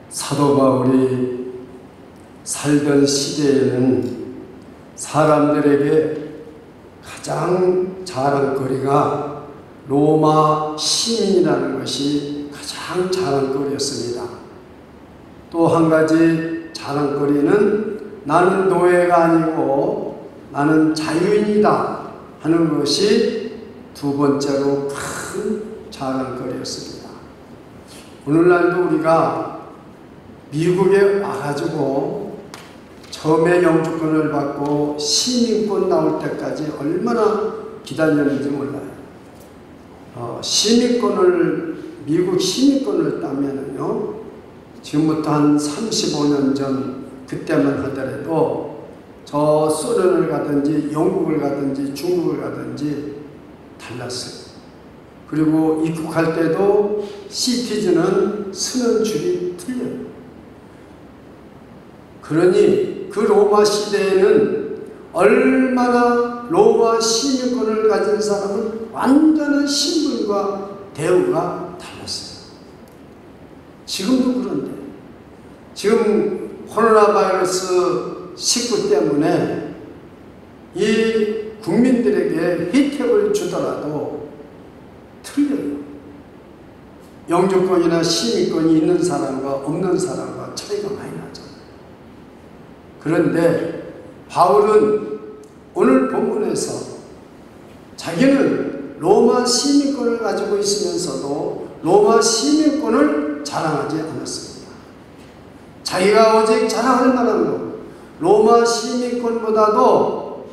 사도 바울이 살던 시대에는 사람들에게 가장 자랑거리가 로마 시민이라는 것이 가장 자랑거리였습니다. 또 한 가지 자랑거리는 나는 노예가 아니고 나는 자유인이다 하는 것이 두 번째로 큰 자랑거리였습니다. 오늘날도 우리가 미국에 와가지고 처음에 영주권을 받고 시민권 나올 때까지 얼마나 기다렸는지 몰라요. 미국 시민권을 따면은요, 지금부터 한 35년 전 그때만 하더라도 저 소련을 가든지 영국을 가든지 중국을 가든지 달랐어요. 그리고 입국할 때도 시티즌은 쓰는 줄이 틀려요. 그러니 그 로마 시대에는 얼마나 로마 시민권을 가진 사람은 완전한 신분과 대우가 달랐어요. 지금도 그런데 지금 코로나 바이러스 19 때문에 이 국민들에게 혜택을 주더라도 틀려요. 영주권이나 시민권이 있는 사람과 없는 사람과 차이가 많이 나잖아요. 그런데 바울은 오늘 본문에서 자기는 로마 시민권을 가지고 있으면서도 로마 시민권을 자랑하지 않았습니다. 자기가 오직 자랑할 만한 것, 로마 시민권보다도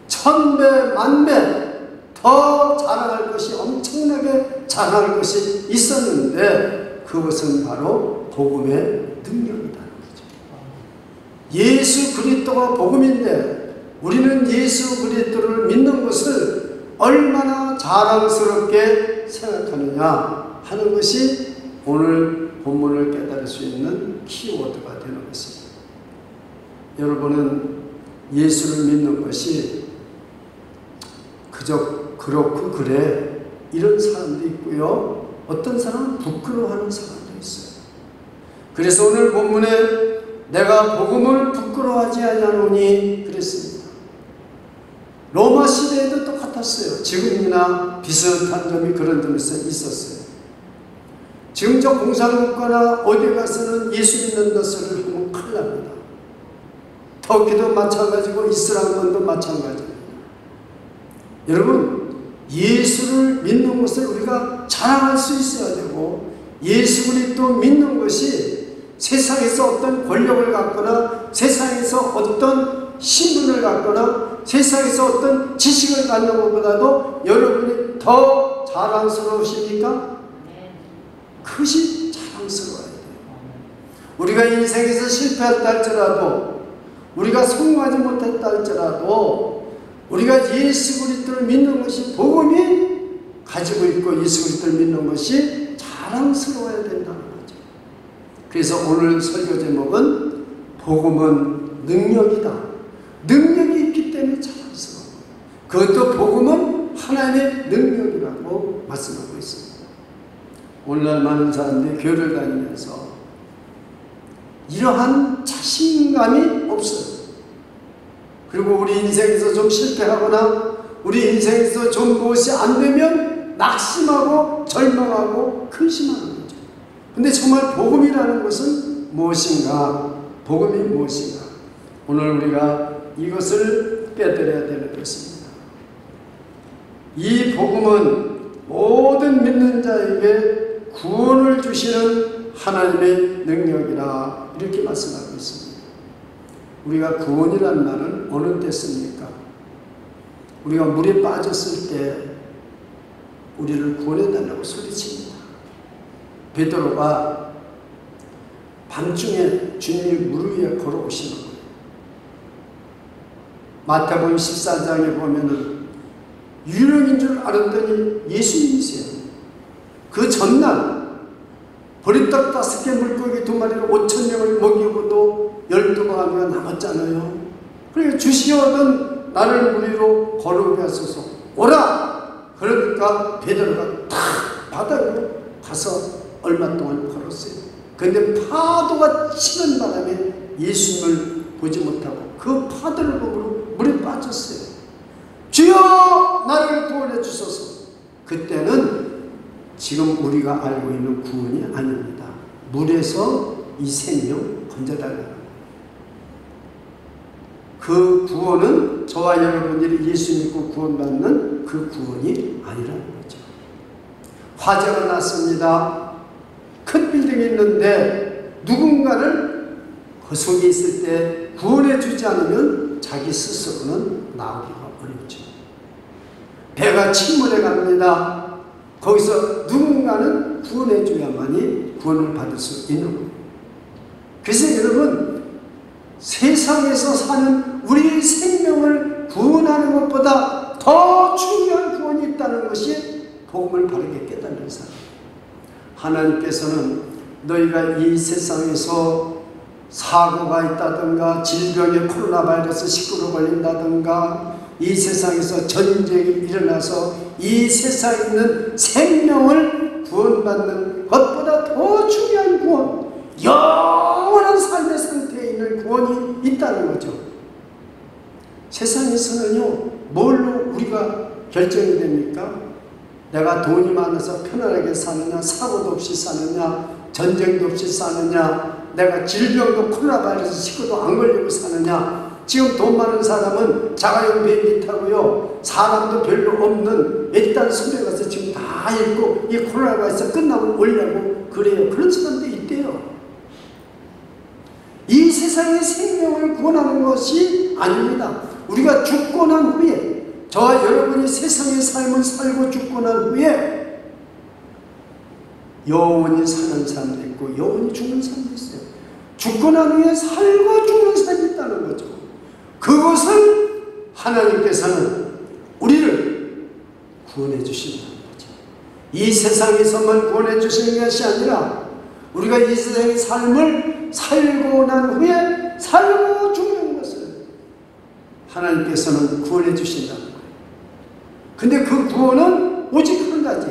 1000배, 1000배 더 자랑할 것이, 엄청나게 자랑할 것이 있었는데 그것은 바로 복음의 능력이라는 거죠. 예수 그리스도가 복음인데 우리는 예수 그리스도를 믿는 것을 얼마나 자랑스럽게 생각하느냐 하는 것이 오늘 본문을 깨달을 수 있는 키워드가 되는 것입니다. 여러분은 예수를 믿는 것이 그저 그렇고 그래 이런 사람도 있고요, 어떤 사람은 부끄러워하는 사람도 있어요. 그래서 오늘 본문에 내가 복음을 부끄러워하지 아니하노니 그랬습니다. 로마 시대에도 똑같았어요. 지금이나 비슷한 점이 그런 점에서 있었어요. 지금 저 공산국가나 어디 가서는 예수 믿는 것을 하면 큰일 납니다. 터키도 마찬가지고 이슬람권도 마찬가지입니다. 여러분, 예수를 믿는 것을 우리가 자랑할 수 있어야 되고, 예수 그리스도 믿는 것이 세상에서 어떤 권력을 갖거나 세상에서 어떤 신분을 갖거나 세상에서 어떤 지식을 갖는 것보다도 여러분이 더 자랑스러우십니까? 그것이 자랑스러워야 돼요. 우리가 인생에서 실패했다 할지라도, 우리가 성공하지 못했다 할지라도 우리가 예수 그리스도를 믿는 것이, 복음이 가지고 있고 예수 그리스도를 믿는 것이 자랑스러워야 된다는 거죠. 그래서 오늘 설교 제목은 복음은 능력이다. 능력이 있기 때문에 자랑스러워. 그것도 복음은 하나님의 능력이라고 말씀하고 있습니다. 오늘날 많은 사람들이 교회를 다니면서 이러한 자신감이 없어요. 그리고 우리 인생에서 좀 실패하거나 우리 인생에서 좀 무엇이 안 되면 낙심하고 절망하고 근심하는 거죠. 근데 정말 복음이라는 것은 무엇인가? 복음이 무엇인가? 오늘 우리가 이것을 깨달아야 되는 것입니다. 이 복음은 모든 믿는 자에게 구원을 주시는 하나님의 능력이라 이렇게 말씀하고 있습니다. 우리가 구원이라는 말은 어느 때 씁니까? 우리가 물에 빠졌을 때 우리를 구원해달라고 소리칩니다. 베드로가 밤중에 주님이 물 위에 걸어오시는 거예요. 마태복음 14장에 보면은 유령인 줄 알았더니 예수님이세요. 그 전날 보리떡 5개 물고기 2마리로 5,000명을 먹이고도 12마리가 남았잖아요. 그러니까 주시오던 나를 물 위로 걸어오게 하소서. 오라! 그러니까 베드로가 탁 바다로 가서 얼마 동안 걸었어요. 그런데 파도가 치는 바람에 예수님을 보지 못하고 그 파도를 보고 물에 빠졌어요. 주여 나를 구원해 주소서. 그때는 지금 우리가 알고 있는 구원이 아닙니다. 물에서 이 생명 건져달라는 그 구원은 저와 여러분들이 예수 믿고 구원받는 그 구원이 아니라는 거죠. 화재가 났습니다. 큰 빌딩이 있는데 누군가를 그 속에 있을 때 구원해 주지 않으면 자기 스스로는 나오기가 어렵죠. 배가 침몰해 갑니다. 거기서 누군가는 구원해 줘야만이 구원을 받을 수 있는 겁니다. 그래서 여러분, 세상에서 사는 우리의 생명을 구원하는 것보다 더 중요한 구원이 있다는 것이 복음을 바르게 깨닫는 사람. 하나님께서는 너희가 이 세상에서 사고가 있다든가 질병에 코로나 바이러스 19로 걸린다든가 이 세상에서 전쟁이 일어나서 이 세상에 있는 생명을 구원받는 것보다 더 중요한 구원, 영원한 삶의 상태에 있는 구원이 있다는 거죠. 세상에서는요, 뭘로 우리가 결정이 됩니까? 내가 돈이 많아서 편안하게 사느냐, 사고도 없이 사느냐, 전쟁도 없이 사느냐, 내가 질병도 코로나 바이러스 19도 안 걸리고 사느냐. 지금 돈 많은 사람은 자가용 비행기 타고요, 사람도 별로 없는 일단 섬에 가서 지금 다 읽고 이 코로나 바이러스 끝나면 오려고 그래요. 그런 사람도 있대요. 이 세상의 생명을 구원하는 것이 아닙니다. 우리가 죽고 난 후에, 저와 여러분이 세상의 삶을 살고 죽고 난 후에 영원히 사는 사람도 있고 영원히 죽는 사람도 있어요. 죽고 난 후에 살고 죽는 사람이 있다는 거죠. 그것을 하나님께서는 우리를 구원해 주신다는 거죠. 이 세상에서만 구원해 주시는 것이 아니라 우리가 이 세상의 삶을 살고 난 후에 살고 죽는 것을 하나님께서는 구원해 주신다는 거예요. 근데 그 구원은 오직 한 가지,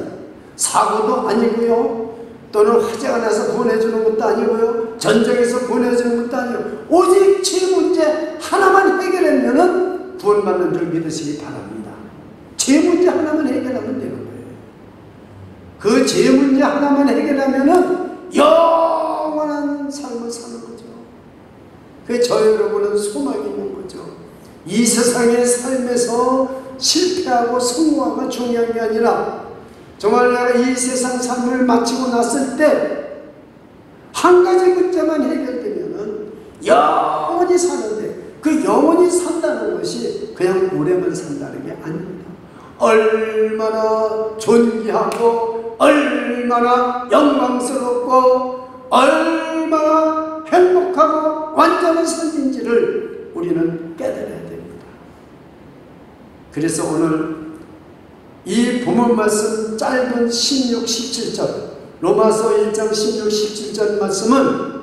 사고도 아니고요, 또는 화재가 나서 구원해 주는 것도 아니고요, 전쟁에서 구원해 주는 것도 아니고 오직 죄 문제 하나만 해결하면 구원받는 줄 믿으시기 바랍니다. 죄 문제 하나만 해결하면 되는 거예요. 그 죄 문제 하나만 해결하면 영원한 삶을 사는 거죠. 그게 저 여러분은 소망이 있는 거죠. 이 세상의 삶에서 실패하고 성공하고 중요한 게 아니라 정말 내가 이 세상 삶을 마치고 났을 때 한 가지 문제만 해결되면은 영원히 사는데, 그 영원히 산다는 것이 그냥 오래만 산다는 게 아닙니다. 얼마나 존귀하고 얼마나 영광스럽고 얼마나 행복하고 완전한 삶인지를 우리는 깨달아야 됩니다. 그래서 오늘 이 본문 말씀 짧은 16, 17절, 로마서 1장 16, 17절 말씀은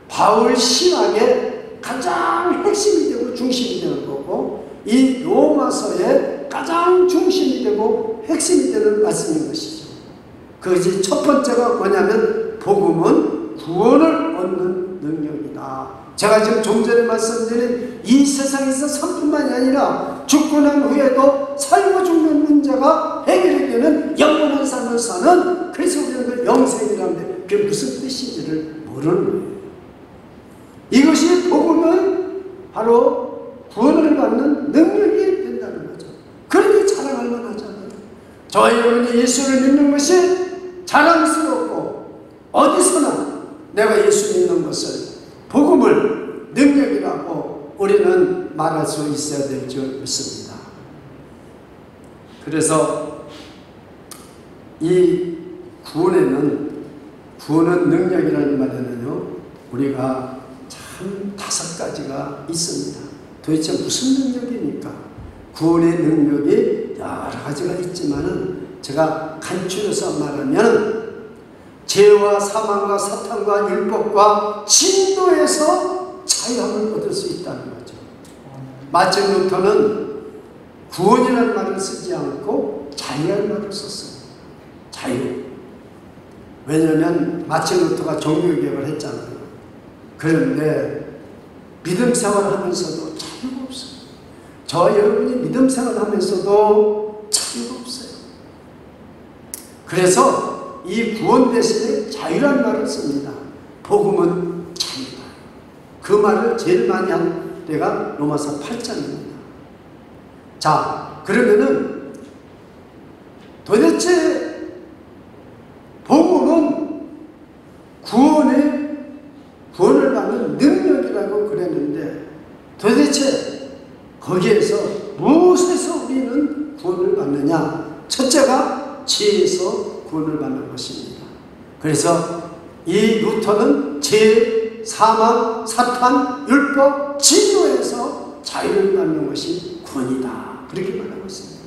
바울 신학의 가장 핵심이 되고 중심이 되는 거고, 이 로마서의 가장 중심이 되고 핵심이 되는 말씀인 것이죠. 그것이 첫 번째가 뭐냐면 복음은 구원을 얻는 능력이다. 제가 지금 좀 전에 말씀드린 이 세상에서 삶뿐만이 아니라 죽고 난 후에도 살고 죽는 문제가 해결이 되는 영원한 삶을 사는, 그래서 우리는 그 영생이라는데 그게 무슨 뜻인지를 모르는 거예요. 이것이 복음은 바로 구원을 받는 능력이 된다는 거죠. 그러니 자랑할 만하잖아요. 저와 여러분이 예수를 믿는 것이 자랑스럽고 어디서나 내가 예수 믿는 것을, 복음을 능력이라고 우리는 말할 수 있어야 될 줄 믿습니다. 그래서 이 구원은 능력이라는 말에는요, 우리가 참 5가지가 있습니다. 도대체 무슨 능력입니까? 구원의 능력이 여러 가지가 있지만은 제가 간추려서 말하면 죄와 사망과 사탄과 율법과 진노에서 자유함을 얻을 수 있다는 거죠. 마틴 루터는 구원이라는 말을 쓰지 않고 자유라는 말을 썼어요. 자유. 왜냐하면 마틴 루터가 종교개혁을 했잖아요. 그런데 믿음 생활하면서도 자유가 없어요. 저와 여러분이 믿음 생활하면서도 자유가 없어요. 그래서 이 구원 대신에 자유란 말을 씁니다. 복음은 자유다. 그 말을 제일 많이 한 데가 로마서 8장입니다. 자, 그러면은 도대체 복음은 구원을 받는 능력이라고 그랬는데 도대체 거기에서 무엇에서 우리는 구원을 받느냐? 첫째가 지혜에서 구원을 받는 것입니다. 그래서 이 루터는 죄, 사망, 사탄, 율법, 진노에서 자유를 받는 것이 구원이다. 그렇게 말하고 있습니다.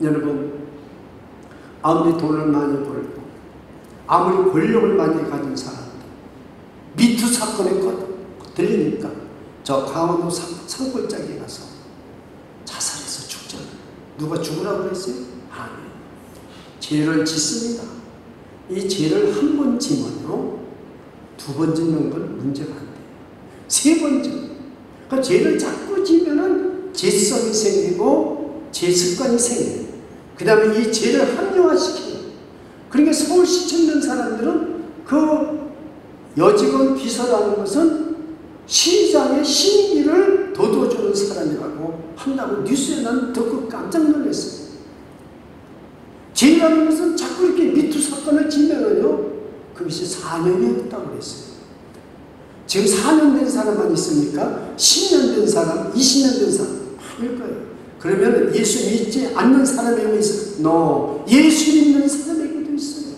여러분, 아무리 돈을 많이 벌고 아무리 권력을 많이 가진 사람들, 미투 사건에 들리니까 저 강원도 산골짜기에 가서 자살해서 죽잖아요. 누가 죽으라고 그랬어요? 아니에요. 죄를 짓습니다. 이 죄를 한 번 지면요, 두 번 짓는 건 문제가 안 돼요. 세 번 짓는. 그러니까 죄를 자꾸 지면은 죄성이 생기고 죄습관이 생겨요. 그 다음에 이 죄를 합리화시켜요. 그러니까 서울시청 있는 사람들은 그 여직원 비서라는 것은 시장의 심기를 돋워주는 사람이라고 한다고 뉴스에 난 듣고 깜짝 놀랐어요. 죄라는 것은 자꾸 이렇게 미투 사건을 지면은요, 그것이 4년이었다고 그랬어요. 지금 4년 된 사람만 있습니까? 10년 된 사람, 20년 된 사람 많을 거예요. 그러면 예수 믿지 않는 사람에게 있어요. No. 예수 믿는 사람에게도 있어요.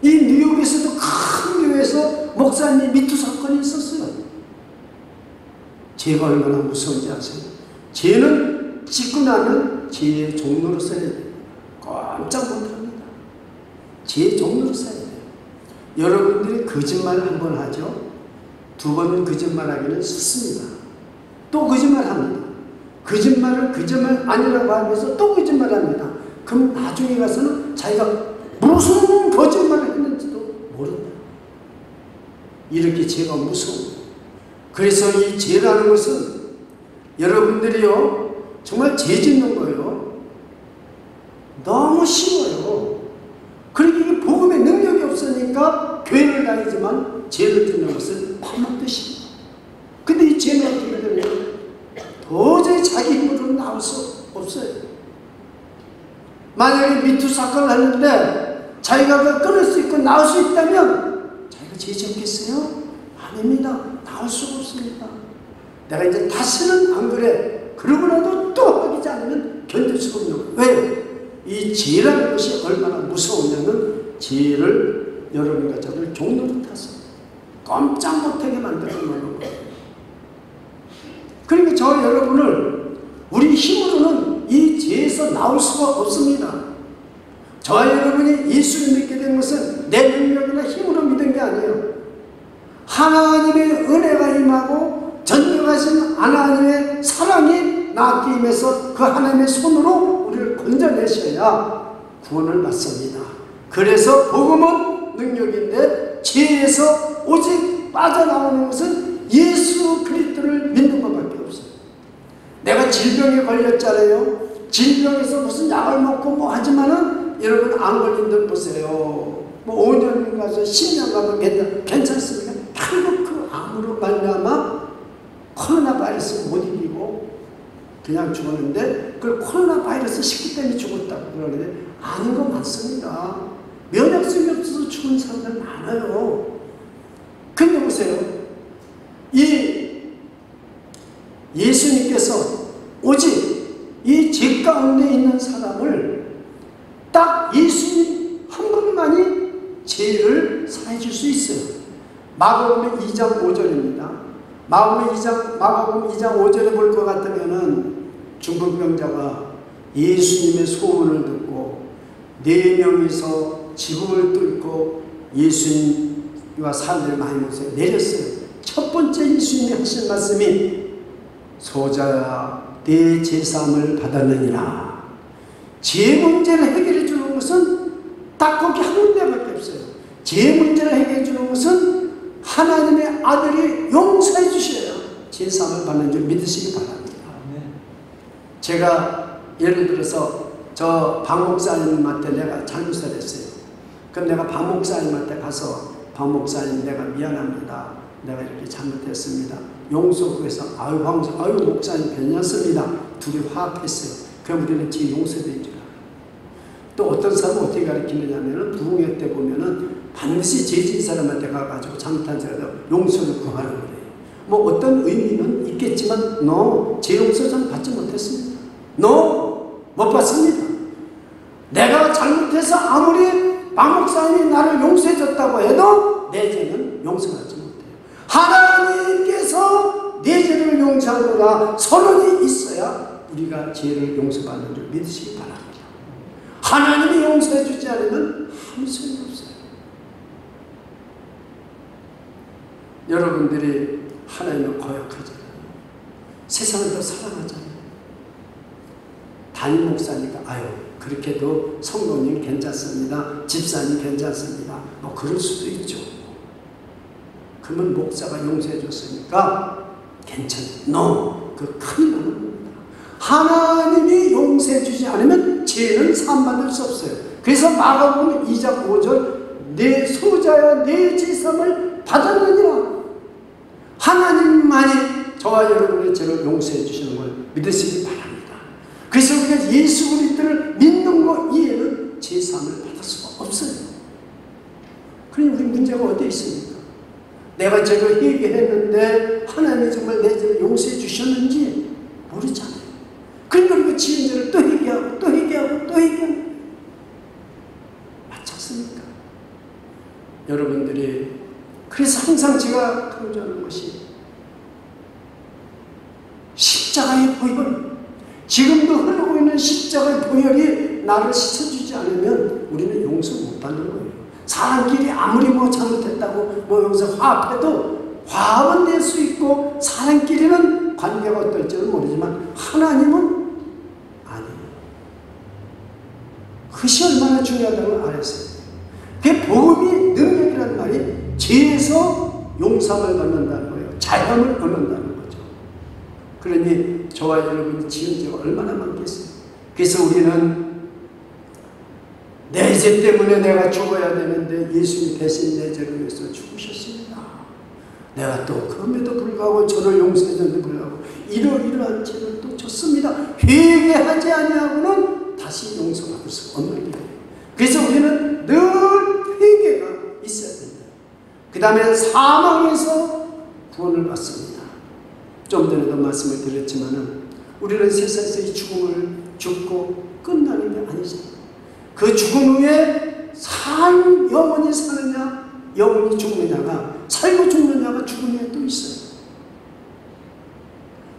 이 뉴욕에서도 큰 교회에서 목사님 미투 사건이 있었어요. 죄가 얼마나 무서운지 아세요? 죄는 짓고 나면 죄의 종로로 써야 돼요. 꼼짝 못합니다. 죄의 종로로 써야 돼요. 여러분들이 거짓말 한 번 하죠? 두 번 거짓말하기는 쉽습니다. 또 거짓말합니다. 거짓말을 거짓말 아니라고 하면서 또 거짓말합니다. 그럼 나중에 가서는 자기가 무슨 거짓말을 했는지도 모른다. 이렇게 죄가 무서워요. 그래서 이 죄라는 것은 여러분들이요, 정말 죄 짓는 거예요. 너무 쉬워요. 그러니까 이게 복음의 능력이 없으니까 교회를 다니지만 죄를 짓는 것은 밥 먹듯이. 근데 이 죄는 어떻게 되냐면 도저히 자기 힘으로 나올 수 없어요. 만약에 미투 사건을 했는데 자기가 끊을 수 있고 나올 수 있다면 자기가 죄 짓겠어요? 아닙니다. 나올 수가 없습니다. 내가 이제 다시는 안 그래. 그러고 나도 또 하지 않으면 견딜 수가 없는 거예요. 왜? 이 죄라는 것이 얼마나 무서우냐면 죄를 여러분과 저를 종로로 타서 꼼짝 못하게 만들어놓는 거예요. 그러니까 저 여러분을 우리 힘으로는 이 죄에서 나올 수가 없습니다. 저와 여러분이 예수를 믿게 된 것은 내 능력이나 힘으로 믿은 게 아니에요. 하나님의 은혜가 임하고 전능하신 하나님의 사랑이 나에게 임해서 그 하나님의 손으로 우리를 건져내셔야 구원을 받습니다. 그래서 복음은 능력인데 죄에서 오직 빠져나오는 것은 예수 그리스도를 믿는 것밖에 없어요. 내가 질병에 걸렸잖아요. 질병에서 무슨 약을 먹고 뭐 하지만은 여러분 안 걸린 들 보세요. 뭐 5년 가서 10년 가면 괜찮습니까? 결국 그 암으로 말미암아 코로나 바이러스 못 이기고 그냥 죽었는데 그걸 코로나 바이러스 식구 때문에 죽었다고 그러는데 아닌 거 많습니다. 면역성이 없어서 죽은 사람들 많아요. 근데 보세요. 이 예수님께서 오직 이 죄 가운데 있는 사람을 딱 예수님 한 분만이 죄를 사해 줄 수 있어요. 마가복음 2장 5절입니다. 마가복음 2장 5절에 볼 것 같으면은 중풍병자가 예수님의 소원을 듣고 4명이서 지붕을 뚫고 예수님과 사람들을 많이 모셔 내렸어요. 첫 번째 예수님이 하신 말씀이 소자야 내 제사함을 받았느니라. 죄 문제를 해결해 주는 것은 딱 거기 한 군데밖에 없어요. 제 문제를 해결해 주는 것은 하나님의 아들이 용서해 주셔야 제사함을 받는 줄 믿으시기 바랍니다. 제가 예를 들어서 저 박 목사님한테 내가 잘못을 했어요. 그럼 내가 박 목사님한테 가서 박 목사님 내가 미안합니다. 내가 이렇게 잘못했습니다. 용서 구해서 아유 목사님 괜찮습니다. 둘이 화합했어요. 그럼 우리는 제 용서해 주라. 또 어떤 사람은 어떻게 가르치느냐면은 부흥회 때 보면은 반드시 죄진 사람한테 가가지고 잘못한 사람한테 용서를 구하라고 그래요. 뭐 어떤 의미는 있겠지만 제 용서 전 받지 못했습니다. 못 받습니다. 내가 잘못해서 아무리 박 목사님이 나를 용서해 줬다고 해도 내 죄는 용서하지 못해요. 하나님께서 내 죄를 용서하노라 선언이 있어야 우리가 죄를 용서받는 줄 믿으시기 바랍니다. 하나님이 용서해 주지 않으면 아무 소용이 없어요. 여러분들이 하나님을 거역하잖아요. 세상을 더 사랑하잖아요. 담임 목사니까 그렇게도 성도님 괜찮습니다. 집사님 괜찮습니다. 뭐 그럴 수도 있죠. 그러면 목사가 용서해 줬으니까 괜찮아요. 그 큰일 나는 겁니다. 하나님이 용서해 주지 않으면 죄는 사함받을 수 없어요. 그래서 마가복음 2장 5절 내 소자여 내 제사함을 받았느니라. 하나님만이 저와 여러분의 죄를 용서해 주시는 걸 믿으시기 바랍니다. 그래서 우리가 예수 그리스도를 믿는 것 이외에는 제사함을 받을 수가 없어요. 그러니 우리 문제가 어디에 있습니까? 내가 죄를 회개했는데 하나님이 정말 내 죄를 용서해 주셨는지 모르잖아요. 그러니까 우리가 지은 죄를 또 회개하고 또 회개하고 또 회개하고 맞지 않습니까? 여러분들이 그래서 항상 제가 강조하는 것이 십자가의 보혈, 지금도 흐르고 있는 십자가의 보혈이 나를 씻어주지 않으면 우리는 용서 못 받는 거예요. 사람끼리 아무리 잘못했다고 여기서 화합해도 화합은 낼 수 있고 사람끼리는 관계가 어떨지는 모르지만 하나님은 아니에요. 그것이 얼마나 중요하다는 걸 알았어요. 그 복음이 능력이라는 말이 죄에서 용서함을 받는다는 거예요. 자유함을 얻는다는 거죠. 그러니 저와 여러분이 지은 죄가 얼마나 많겠어요. 그래서 우리는 내 죄 때문에 내가 죽어야 되는데 예수님이 대신 내 죄를 위해서 죽으셨습니다. 내가 또 그럼에도 불구하고 저를 용서해 줬는데 불구하고 이러한 죄를 또 졌습니다. 회개하지 아니하고는 다시 용서받을 수 없는 길이에요. 그래서 우리는 늘 회개가 있어야 됩니다. 그 다음에 사망에서 구원을 받습니다. 좀 전에도 말씀을 드렸지만은 우리는 세상에서 이 죽음을 죽고 끝나는 게 아니잖아요. 그 죽음 후에 영원히 사느냐 영원히 죽느냐가 살고 죽느냐가 죽음 후에 또 있어요.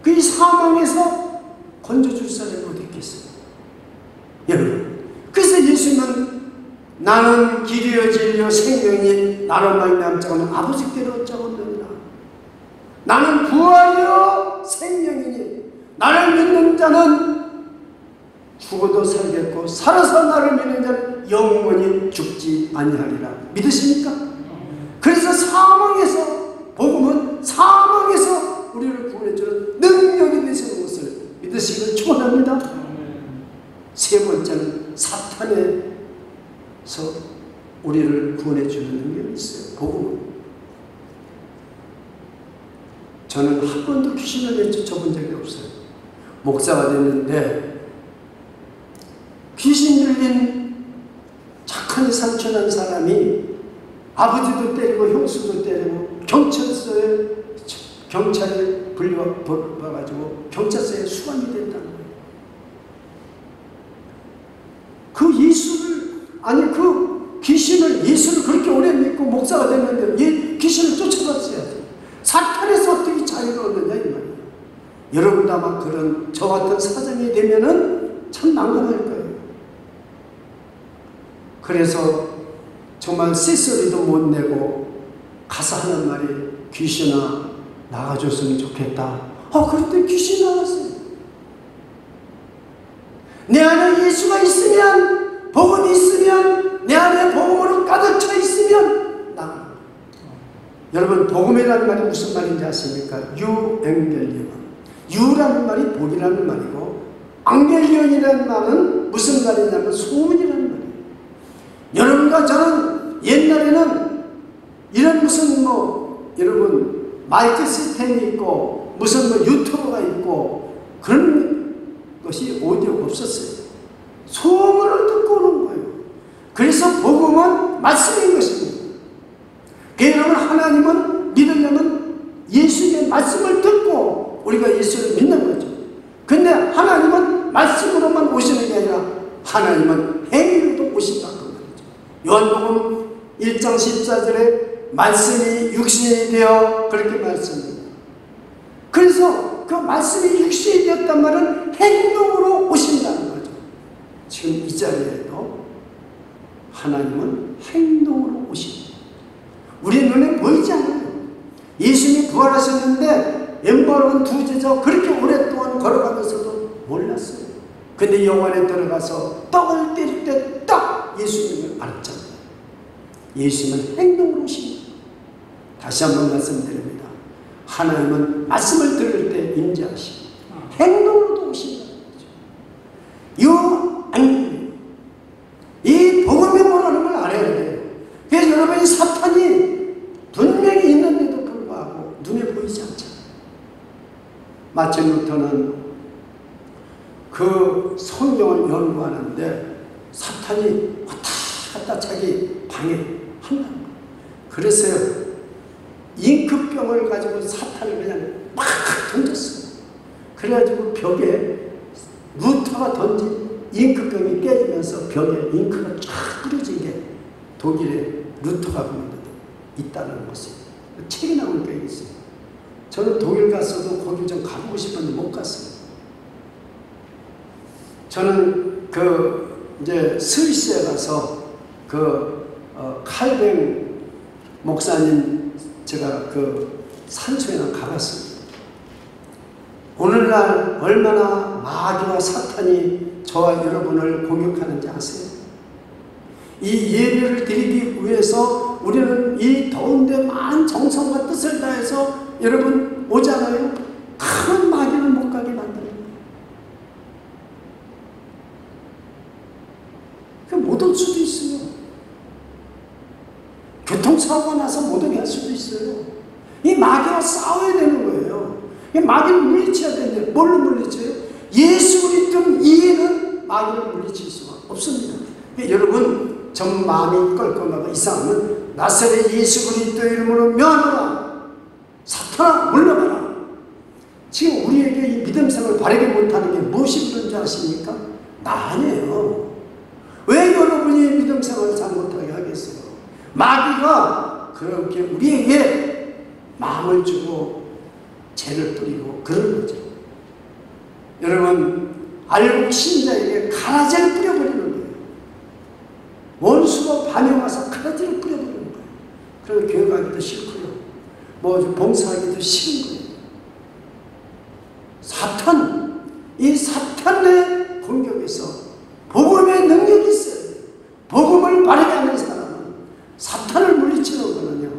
그 사망에서 건져줄 사람이 어디 있겠어요? 여러분, 그래서 예수님은 나는 길이요 진리요 생명이 나로 말미암은 자는 아버지께로 얻자거니와 나는 부활이요 생명이니 나를 믿는 자는 죽어도 살겠고 살아서 나를 믿는 자는 영원히 죽지 아니하리라. 믿으십니까? 그래서 사망에서 복음은 사망에서 우리를 구원해주는 능력이 되시는 것을 믿으시길 축원합니다. 세 번째는 사탄에서 우리를 구원해주는 능력이 있어요. 복음은. 저는 한 번도 귀신을 내쫓아본 적이 없어요. 목사가 됐는데 귀신 들린 착한 삼촌한 사람이 아버지도 때리고 형수도 때리고 경찰에 불려가지고 경찰서에 수감이 됐다는 거예요. 그 귀신을 예수를 그렇게 오래 믿고 목사가 됐는데 귀신을 쫓아갔어야지. 사탄에서 어떻게 자유를 얻느냐 이 말이에요. 여러분도 아마 그런 저 같은 사정이 되면은 참 난감할 거예요. 그래서 정말 씻소리도 못 내고 가서 하는 말이 귀신아 나가줬으면 좋겠다. 그럴 때 귀신 나왔어요. 내 안에 예수가 있으면 복음이 있으면 내 안에 복음으로 가득 차 있으면 나가는 거예요. 여러분, 복음이라는 말이 무슨 말인지 아십니까? 유앵겔리온. 유라는 말이 복이라는 말이고, 앙겔리온이라는 말은 무슨 말이냐면 소문이라는 말이에요. 여러분과 저는 옛날에는 이런 무슨 여러분 마이크 시스템이 있고 무슨 유튜브가 있고 그런 것이 오디오가 없었어요. 소문을 듣고 오는 거예요. 그래서 복음은 말씀인 것입니다. 여러분, 하나님은 믿으려면 예수님의 말씀을 듣고 우리가 예수를 믿는 거죠. 근데 하나님은 말씀으로만 오시는 게 아니라 하나님은 행위로도 오신다는 말이죠. 요한복음 1장 14절에 말씀이 육신이 되어 그렇게 말씀합니다. 그래서 그 말씀이 육신이 되었단 말은 행동으로 오신다는 거죠. 지금 이 자리에도 하나님은 행동으로 오십니다. 우리 눈에 보이지 않아요. 예수님이 부활하셨는데 엠마오는 두 제자 그렇게 오랫동안 걸어가면서도 몰랐어요. 근데 영안에 들어가서 떡을 때릴 때 딱 예수님을 알았잖아요. 예수님은 행동으로 오십니다. 다시 한번 말씀드립니다. 하나님은 말씀을 들을 때 임재하시고 행동으로도 오신다는 거죠. 이 복음이 뭐라는 걸 알아야 돼요. 그래서 여러분이 사탄이 분명히 있는데도 불구하고 눈에 보이지 않잖아요. 마틴 루터는 그 성경을 연구하는데 사탄이 왔다 갔다 자기 방에 한다는 거예요. 그래서요, 잉크병을 가지고 사탄을 그냥 막 던졌어요. 그래가지고 벽에 루터가 던진 잉크병이 깨지면서 벽에 잉크가 쫙 뿌려진 게 독일의 루터가 보는 데도 있다는 것이에요. 책이 나온 게 있어요. 저는 독일 갔어도 거기 좀 가보고 싶었는데 못 갔어요. 저는 이제 스위스에 가서 칼뱅 목사님 제가 산소에는 가봤습니다. 오늘날 얼마나 마귀와 사탄이 저와 여러분을 공격하는지 아세요? 이 예배를 드리기 위해서 우리는 이 더운데 많은 정성과 뜻을 다해서 여러분 오잖아요. 큰 마귀는 못 가게 만드는 거예요. 못 올 수도 있어요. 교통사고가 나서 못 오게 할 수도 있어요. 이 마귀와 싸워야 되는 거예요. 이 마귀를 물리쳐야 되는데 뭘로 물리쳐요? 예수 그리스도 이해는 마귀를 물리칠 수가 없습니다. 여러분, 전 마음이 껄껄하고 이상하면 나사렛 예수 그리스도 이름으로 명하노라. 사탄아 물러가라. 지금 우리에게 이 믿음생을 바르게 못하는 게 무엇이 그런 줄 아십니까? 나 아니에요. 왜 여러분이 믿음생활을 잘 못하게 하겠어요? 마귀가 그렇게 우리에게 마음을 주고 죄를 뿌리고 그런 거죠. 여러분, 알고 신자에게 가라지를 뿌려버리는 거예요. 원수가 밤에 와서 가라지를 뿌려버리는 거예요. 그래서 교회 가기도 싫고요. 봉사하기도 싫은 거예요. 이 사탄의 공격에서 복음의 능력이 있어요. 복음을 바르게 하는 사람은 사탄을 물리치는 거는요,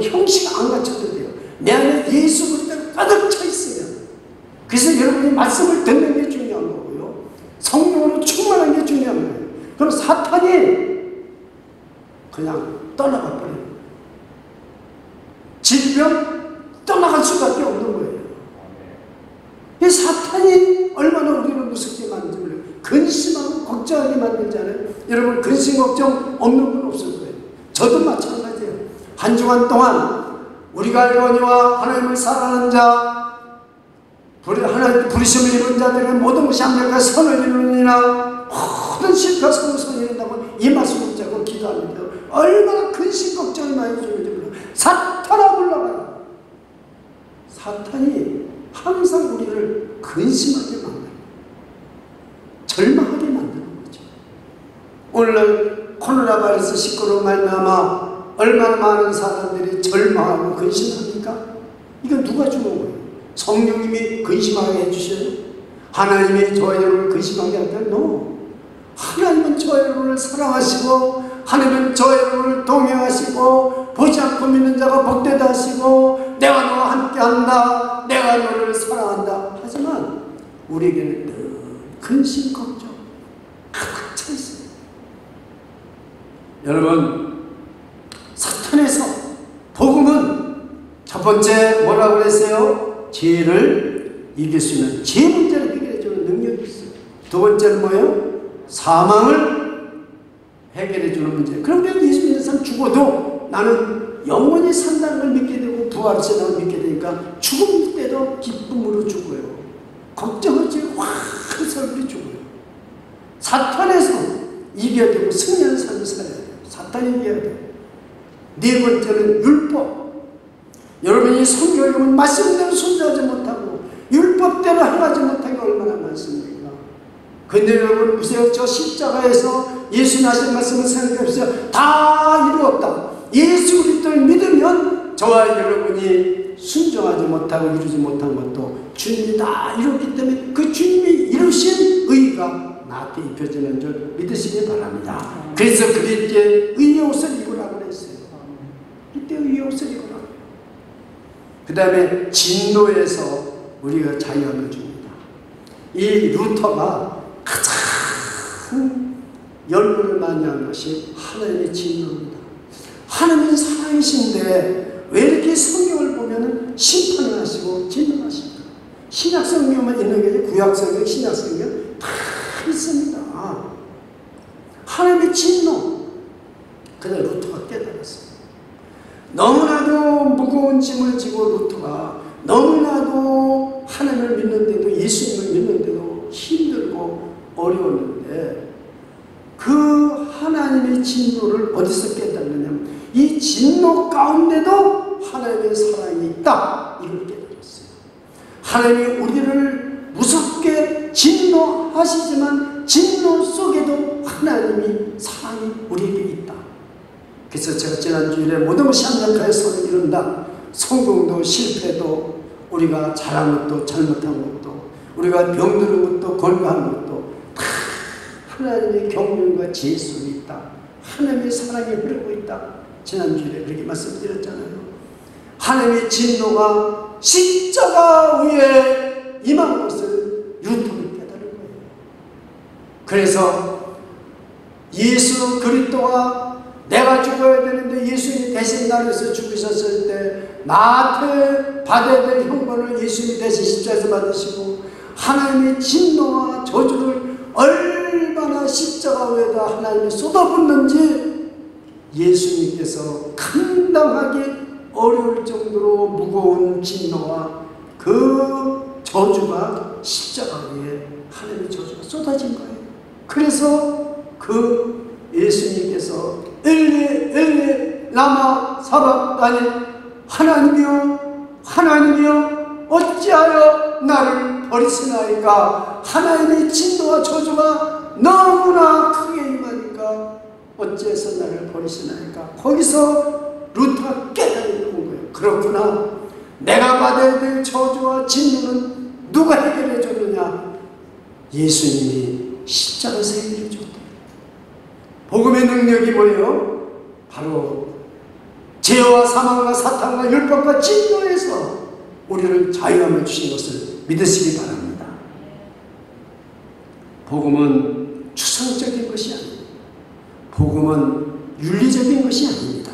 형식 안 갖춰도 돼요. 내 안에 예수 그리스도가 가득 차 있으면. 그래서 여러분이 말씀을 듣는 게 중요한 거고요. 성령으로 충만한 게 중요한 거예요. 그럼 사탄이 그냥 떠나가 버려요. 질병 떠나갈 수밖에 없는 거예요. 이 사탄이 얼마나 우리를 무섭게 만드는지 몰라요. 근심하고 걱정하게 만들잖아요. 여러분, 근심 걱정 없는 분 없을 거예요. 저도 마찬가지예요. 한 주간 동안 우리가 알거니와 하나님을 사랑하는 자, 하나님 부르심을 이룬 자들에게 모든 것이 합력과 선을 이루느니라. 모든 실패와 선을 이룬다고 이 말씀 붙잡고 기도합니다. 얼마나 근심 걱정을 많이 주는지 몰라요. 사탄아 물러가라. 사탄이 항상 우리를 근심하게 만들어요. 절망하게 만드는 거죠. 오늘날 코로나 바이러스 19로 말미암아 얼마나 많은 사람들이 절망하고 근심합니까? 이건 누가 주는 거예요? 성령님이 근심하게 해주셔요? 하나님이 저와 여러분을 근심하게 할 때는 하나님은 저와 여러분을 사랑하시고 하나님은 저 여러분을 동행하시고 보지 않고 믿는 자가 복되다 하시고 내가 너와 함께한다, 내가 너를 사랑한다. 하지만 우리에게는 늘 근심 걱정 가득 차 있어요. 여러분, 사탄에서 복음은 첫 번째 뭐라고 그랬어요? 죄를 이길 수 있는 죄 문제를 해결해 주는 능력이 있어요. 두 번째는 뭐예요? 사망을 해결해 주는 문제. 그런데 예수 믿는 사람 죽어도 나는 영원히 산다는 걸 믿게 되고 부활하신다는 걸 믿게 되니까 죽을 때도 기쁨으로 죽어요. 걱정하지 확해서 우리 죽어요. 사탄에서 이겨야 되고 승리하는 삶을 살아야 돼요. 사탄이 이겨야 돼요. 네 번째는 율법. 여러분이 성경을 말씀대로 순종하지 못하고 율법대로 행하지 못한 게 얼마나 많습니까? 근데 여러분 보세요. 저 십자가에서 예수 하신 말씀을 생각해보세요. 다 이루었다. 예수 그리스도를 믿으면 저와 여러분이 순종하지 못하고 이루지 못한 것도 주님이 다 이뤘기 때문에 그 주님이 이루신 의가 나한테 입혀지는 줄 믿으시기 바랍니다. 그래서 그들께 의의 옷을 입으라고 그랬어요. 이때 의의 옷을 입으라. 그 다음에 진노에서 우리가 자유함을 줍니다. 이 루터가 가장 열문을 많이 한 것이 하나님의 진노입니다. 하나님은 사랑이신데 왜 이렇게 성경을 보면 심판을 하시고 진노하십니까? 신약성경만 있는 게 아니라 구약성경, 신약성경 다 있습니다. 하나님의 진노. 그날 루터가 깨달았어요. 너무나도 무거운 짐을 지고 루터가 너무나도 하나님을 믿는데도 예수님을 믿는데도 힘들고 어려웠는데 그 하나님의 진노를 어디서 깨달느냐면 이 진노 가운데도 하나님의 사랑이 있다. 이걸 깨달았어요. 하나님이 우리를 무섭게 진노하시지만 진노 속에도 하나님이 사랑이 우리에게 있다. 그래서 제가 지난주일에 모든 것이 합력하여 선을 이룬다. 성공도 실패도 우리가 잘한 것도 잘못한 것도 우리가 병들은 것도 건강한 것도 다 하나님의 경륜과 지혜 속에 있다. 하나님의 사랑이 흐르고 있다. 지난주에 그렇게 말씀드렸잖아요. 하나님의 진노가 십자가 위에 임한 것을 유토를 깨달은 거예요. 그래서 예수 그리스도가 내가 죽어야 되는데 예수님이 대신 나를 위해서 죽으셨을 때 나한테 받아야 될 형벌을 예수님이 대신 십자가에서 받으시고 하나님의 진노와 저주를 얼마나 십자가 위에다 하나님이 쏟아붓는지 예수님께서 감당하기 어려울 정도로 무거운 진노와 그 저주가 십자가 위에 하나님의 저주가 쏟아진 거예요. 그래서 그 예수님께서 엘리 엘리 라마 사박다니 하나님이여 하나님이여 어찌하여 나를 버리시나이까. 하나님의 진노와 저주가 너무나 크게 임하니까 어찌해서 나를 버리시나이까. 거기서 루터가 깨달은 거예요. 그렇구나. 내가 받아야 될 저주와 진노는 누가 해결해 줬느냐. 예수님이 십자가에서 해결해 줬다. 복음의 능력이 뭐예요? 바로 죄와 사망과 사탄과 율법과 진노에서 우리를 자유함을 주신 것을 믿으시기 바랍니다. 복음은 추상적인 것이 아닙니다. 복음은 윤리적인 것이 아닙니다.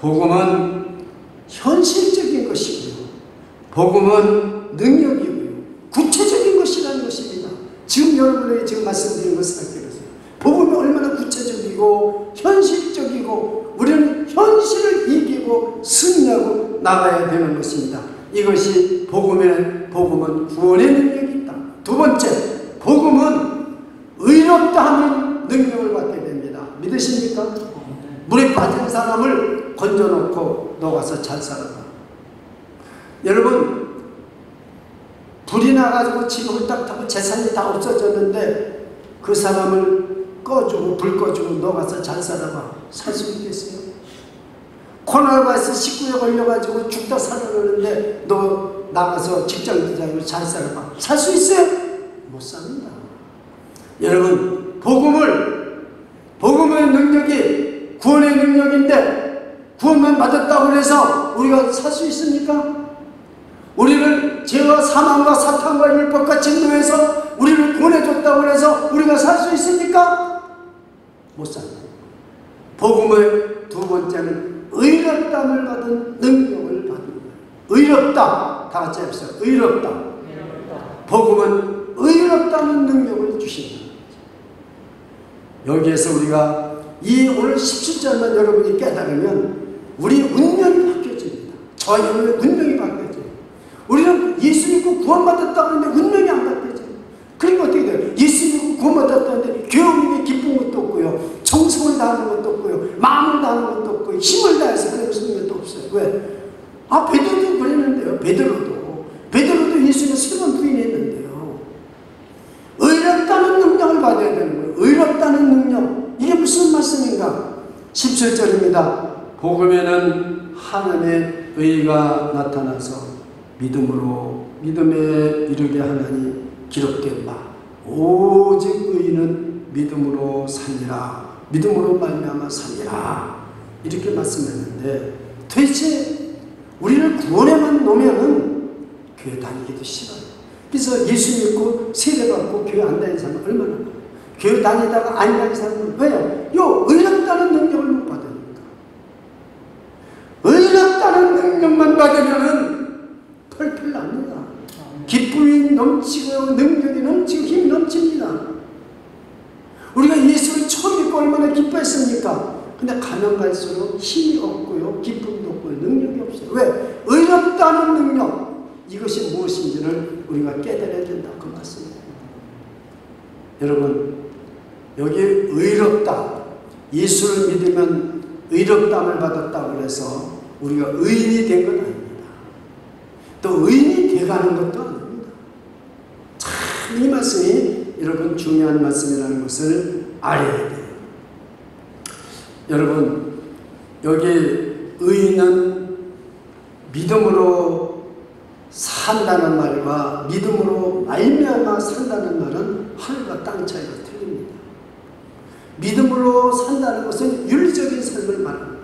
복음은 현실적인 것이고요. 복음은 능력이고요. 구체적인 것이라는 것입니다. 지금 여러분에게 지금 말씀드린 것을 생각해보세요. 복음이 얼마나 구체적이고 현실적이고 우리는 현실을 이기고 승리하고 나가야 되는 것입니다. 이것이 복음은 구원의 능력이 있다. 두 번째, 복음은 의롭다 하는 능력을 받게 됩니다. 믿으십니까? 물에 빠진 사람을 건져놓고 너 가서 잘 살아라. 여러분, 불이 나가지고 집을 홀딱 타고 재산이 다 없어졌는데 그 사람을 꺼주고 불 꺼주고 너 가서 잘 살아봐. 살 수 있겠어요? 코로나바이러스 19에 걸려가지고 죽다 살아나는데 너 나가서 직장 기자로 잘 살아봐. 살 수 있어요? 못 삽니다. 여러분, 복음의 능력이 능력인데 구원만 받았다고 해서 우리가 살 수 있습니까? 우리를 죄와 사망과 사탄과 율법과 진노에서 우리를 구원해줬다고 해서 우리가 살 수 있습니까? 못 삽니다. 복음의 두 번째는 의롭다함을 받은 능력을 받는 거예요. 의롭다. 다 같이 해보세요. 의롭다. 복음은 의롭다는 능력을 주신다. 여기에서 우리가 이 오늘 17절만 여러분이 깨달으면 우리 운명이 바뀌어집니다. 저 여러분의 운명이 바뀌어져요. 우리는 예수 믿고 구원받았다고 하는데 운명이 안 바뀌어져요. 그러니까 어떻게 돼요? 예수 믿고 구원받았다는데 교육이 기쁜 것도 없고요, 정성을 다하는 것도 없고요, 마음을 다하는 것도 없고요, 힘을 다해서 그런 것도 없어요. 왜? 베드로도 그랬는데요. 베드로도 예수님을 3번 부인했는데요. 의롭다는 능력을 받아야 되는 거예요. 의롭다는 능력. 이게 무슨 말씀인가? 17절입니다. 복음에는 하나님의 의가 나타나서 믿음에 이르게 하나니 기록된 바 오직 의인은 믿음으로 사니라. 믿음으로 말미암아 사니라. 이렇게 말씀했는데 도대체 우리를 구원에만 놓으면은 교회 다니기도 싫어요. 그래서 예수 믿고 세례받고 교회 안 다니는 사람은 얼마나 많아요. 교회 다니다가 안 다니는 사람은 왜요? 의롭다는 능력을 못 받으니까. 의롭다는 능력만 받으면은 펄펄 납니다. 기쁨이 넘치고 능력이 넘치고 힘이 넘칩니다. 우리가 예수를 처음 믿고 얼마나 기뻐했습니까? 근데 가면 갈수록 힘이 없고요, 기쁨도 없고요, 능력이 없어요. 왜? 의롭다는 능력. 이것이 무엇인지를 우리가 깨달아야 된다. 그 말씀입니다. 여러분, 여기 의롭다. 예수를 믿으면 의롭다함을 받았다고 해서 우리가 의인이 된 건 아닙니다. 또 의인이 돼가는 것도 아닙니다. 참 이 말씀이 여러분 중요한 말씀이라는 것을 알아야 돼요. 여러분, 여기 의인은 믿음으로 산다는 말과 믿음으로 말미암아 산다는 말은 하늘과 땅 차이가 틀립니다. 믿음으로 산다는 것은 윤리적인 삶을 말합니다.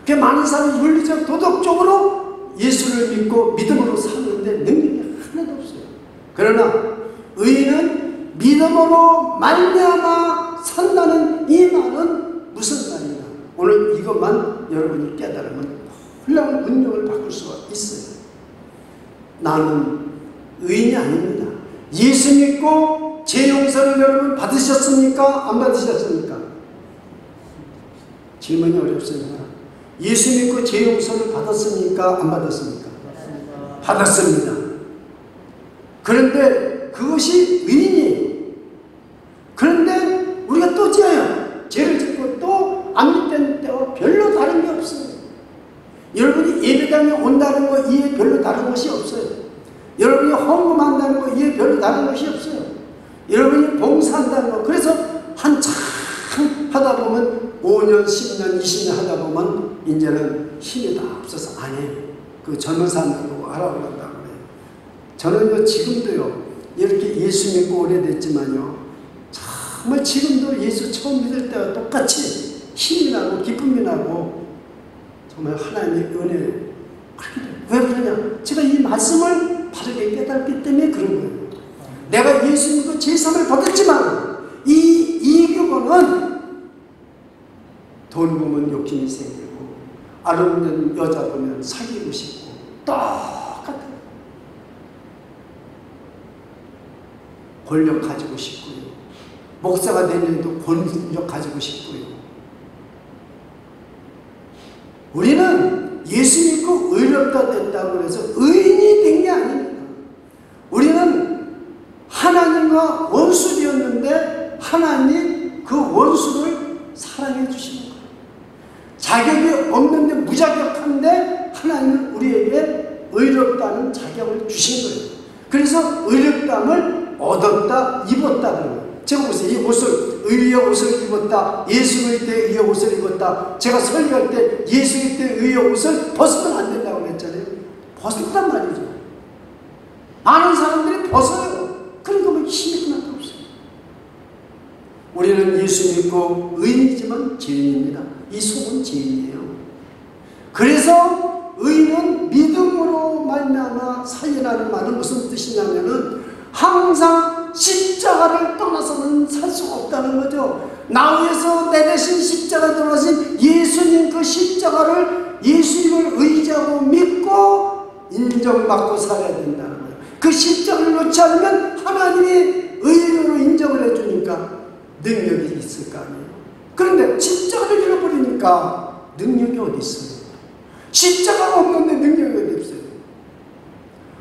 그 많은 사람이 윤리적 도덕적으로 예수를 믿고 믿음으로 사는데 능력이 하나도 없어요. 그러나 의인은 믿음으로 말미암아 산다는 이 말은 무슨 말이냐? 오늘 이것만 여러분이 깨달으면 훌륭한 운명을 바꿀 수가 있어요. 나는 의인이 아닙니다. 예수 믿고 죄 용서를 여러분 받으셨습니까? 안 받으셨습니까? 질문이 어렵습니다. 예수 믿고 죄 용서를 받았습니까? 안 받았습니까? 받았습니다. 그런데 그것이 의인이. 그런데 우리가 또 지어요. 죄를 짓고 또 안 믿는 때와 별로 다른 게 없어요. 여러분이 예배당에 온다는 거 이에 별로 다른 것이 없어요. 여러분이 헌금한다는 거 이에 별로 다른 것이 없어요. 여러분이 봉사한다는 거. 그래서 한참 하다 보면 5년, 10년, 20년 하다 보면 이제는 힘이 다 없어서 안 해요. 그 젊은 사람들 보고 알아보려고 그래요. 저는요 지금도요 이렇게 예수 믿고 오래됐지만요 정말 지금도 예수 처음 믿을 때와 똑같이 힘이 나고 기쁨이 나고 정말 하나님의 은혜예요. 왜 그러냐? 제가 이 말씀을 바르게 깨닫기 때문에 그런 거예요. 내가 예수 믿고 제사를 받았지만 이 교본은 돈 보면 욕심이 생기고 아름다운 여자 보면 사귀고 싶고 똑같아요. 권력 가지고 싶고요. 목사가 되는데도 권력 가지고 싶고요. 우리는 예수 믿고 의롭다 됐다고 해서 의인이 된 게 아닙니다. 우리는 하나님과 원수 되었는데 하나님 그 원수를 사랑해 주시는 거예요. 자격이 없는데 무자격한데 하나님은 우리에게 의롭다는 자격을 주신 거예요. 그래서 의롭다함을 얻었다, 입었다 그런 거예요. 제가 보세요. 이 옷을, 의의 옷을 입었다. 예수의 때 의의 옷을 입었다. 제가 설교할 때 예수의 때 의의 옷을 벗으면 안 된다고 그랬잖아요. 벗었단 말이죠. 많은 사람들이 벗어요. 그러니까 뭐 힘이 하나도 없어요. 우리는 예수 믿고 의인이지만 죄인입니다. 이 속은 죄인이에요. 그래서 의인은 믿음으로 말미암아 살리라는 말은 무슨 뜻이냐면은 항상 십자가를 떠나서는 살 수가 없다는 거죠. 나 위해서 내 대신 십자가 돌아가신 예수님, 그 십자가를 예수님을 의지하고 믿고 인정받고 살아야 된다는 거예요. 그 십자가를 놓지 않으면 하나님이 의인으로 인정을 해주니까 능력이 있을 거 아니에요. 그런데 십자가를 잃어버리니까 능력이 어디 있어요? 십자가가 없는데 능력이 어디 있어요?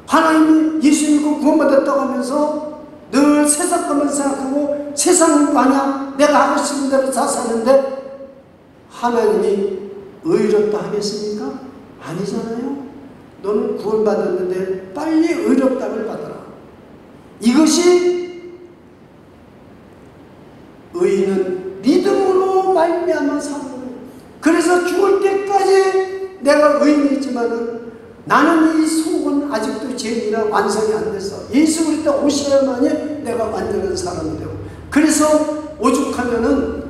하나님이 예수 믿고 구원받았다고 하면서 늘 세상 것만 생각하고 세상은 마냥 내가 하고 싶은 대로 다 사는데 하나님이 의롭다 하겠습니까? 아니잖아요. 너는 구원받았는데 빨리 의롭다를 받아라. 이것이 의인은 믿음으로 말미암아 사는 거예요. 그래서 죽을 때까지 내가 의인이지만은 나는 이 속은 아직도 죄인이라 완성이 안 됐어. 예수 그리스도 오셔야만이 내가 완전한 사람이 되고. 그래서 오죽하면은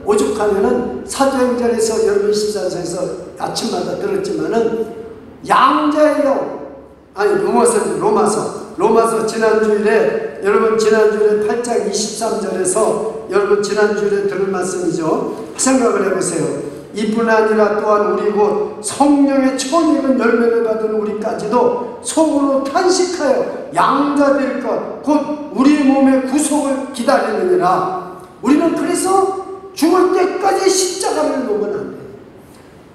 사도행전에서 여러분 14장에서 아침마다 들었지만은 양자예요. 아니 로마서 지난주일에 여러분 지난주일에 8장 23절에서 여러분 지난주일에 들은 말씀이죠. 생각을 해보세요. 이뿐 아니라 또한 우리 곧 성령의 처음 익은 열매를 받은 우리까지도 속으로 탄식하여 양자될 것 곧 우리 몸의 구속을 기다리느니라. 우리는 그래서 죽을 때까지 십자가를 놓으면 안 돼요.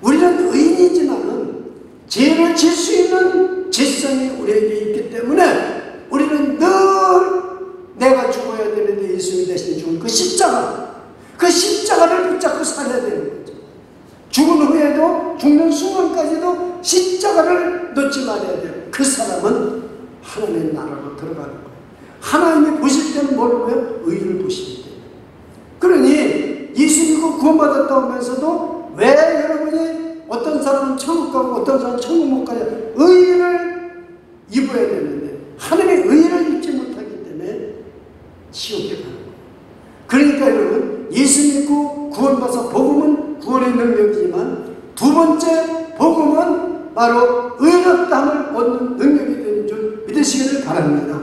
우리는 의인이지만은 죄를 질 수 있는 죄성이 우리에게 있기 때문에 우리는 늘 내가 죽어야 되는데 예수님이 대신 죽은 그 십자가를 붙잡고 살아야 되는 거죠. 죽은 후에도 죽는 순간까지도 십자가를 놓지 말아야 돼요. 그 사람은 하나님의 나라로 들어가는 거예요. 하나님이 보실 때는 뭐라고요? 의를 보실 때. 그러니 예수 믿고 구원받았다고 하면서도 왜 여러분이 어떤 사람은 천국 가고 어떤 사람은 천국 못 가냐? 의를 입어야 되는데 하나님의 의를 입지 못하기 때문에 지옥에 가는 거예요. 그러니까 여러분 예수 믿고 구원받아서 복음은 구원의 능력이지만 두 번째 복음은 바로 의롭다함을 얻는 능력이 되는 줄 믿으시기를 바랍니다.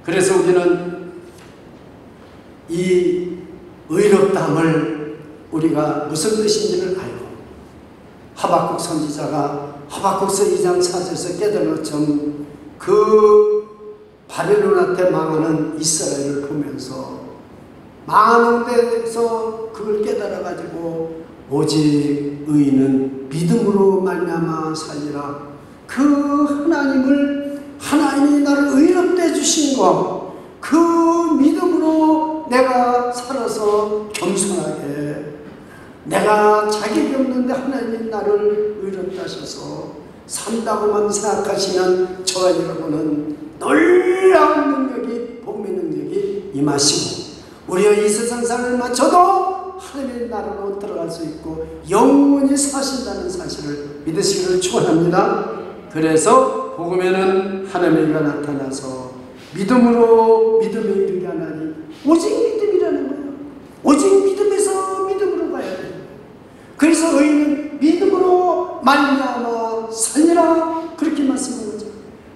그래서 우리는 이 의롭다함을 우리가 무슨 뜻인지를 알고 하박국 선지자가 하박국서 2장 4절에서 깨달은 것처럼 그 바벨론한테 망하는 이스라엘을 보면서 망하는 데서 그걸 깨달아가지고 오직 의인은 믿음으로 말미암아 살리라. 그 하나님이 나를 의롭게 해주신 것, 그 믿음으로 내가 살아서 겸손하게 내가 자격이 없는데 하나님이 나를 의롭게 하셔서 산다고만 생각하시면 저와 여러분은 놀라운 능력이 복음의 능력이 임하시고 우리가 이 세상 삶을 마쳐도 하나님의 나라로 들어갈 수 있고 영원히 사신다는 사실을 믿으시기를 축원합니다. 그래서 복음에는 하나님이가 나타나서 믿음으로 믿음에 이르게 하나니 오직 믿음이라는 거예요. 오직 믿음에서 믿음으로 가야 돼요. 그래서 의인은 믿음으로 말미암아 살리라 그렇게 말씀한 거죠.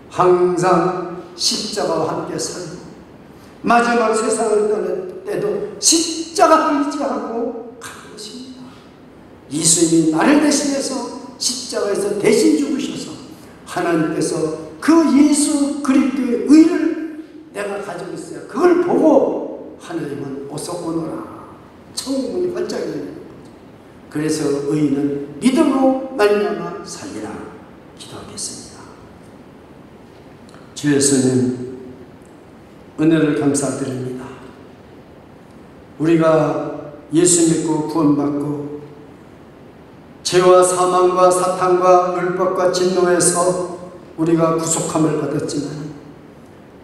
항상 십자가와 함께 살고 마지막 세상을 떠날 때도 십자가를 의지하고 가는 것입니다. 예수님이 나를 대신해서 십자가에서 대신 죽으셔서 하나님께서 그 예수 그리스도의 의를 내가 가지고 있어요. 그걸 보고 하나님은 어서 오너라. 천국문이 활짝 열리는 거죠. 그래서 의인은 믿음으로 말미암아 살리라. 기도하겠습니다. 주 예수님 은혜를 감사드립니다. 우리가 예수 믿고 구원받고 죄와 사망과 사탄과 율법과 진노에서 우리가 구속함을 받았지만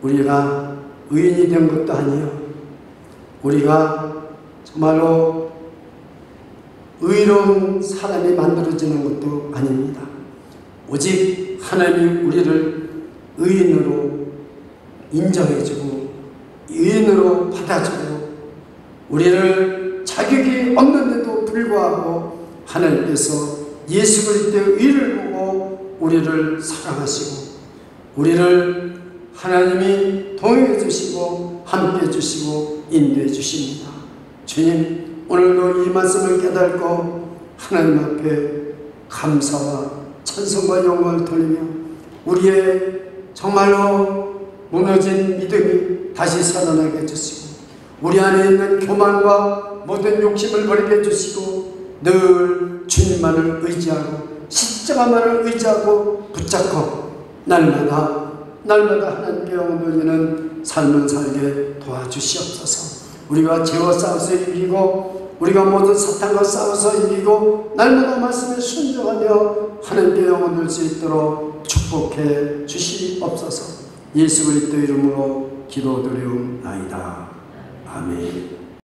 우리가 의인이 된 것도 아니요 우리가 정말로 의로운 사람이 만들어지는 것도 아닙니다. 오직 하나님이 우리를 의인으로 인정해주고 의인으로 받아주고 우리를 자격이 없는데도 불구하고 하나님께서 예수 그리스도의 의를 보고 우리를 사랑하시고 우리를 하나님이 동행해 주시고 함께 해 주시고 인도해 주십니다. 주님, 오늘도 이 말씀을 깨닫고 하나님 앞에 감사와 찬송과 영광을 돌리며 우리의 정말로 무너진 믿음이 다시 살아나게 해주시고 우리 안에 있는 교만과 모든 욕심을 버리게 해주시고 늘 주님만을 의지하고 십자가만을 의지하고 붙잡고 날마다 하나님께 영광 돌리는 삶을 살게 도와주시옵소서. 우리가 죄와 싸워서 이기고 우리가 모든 사탄과 싸워서 이기고 날마다 말씀에 순종하며 하나님께 영광 돌릴 수 있도록 축복해 주시옵소서. 예수 그리스도 이름으로 기도드리옵나이다. 아멘.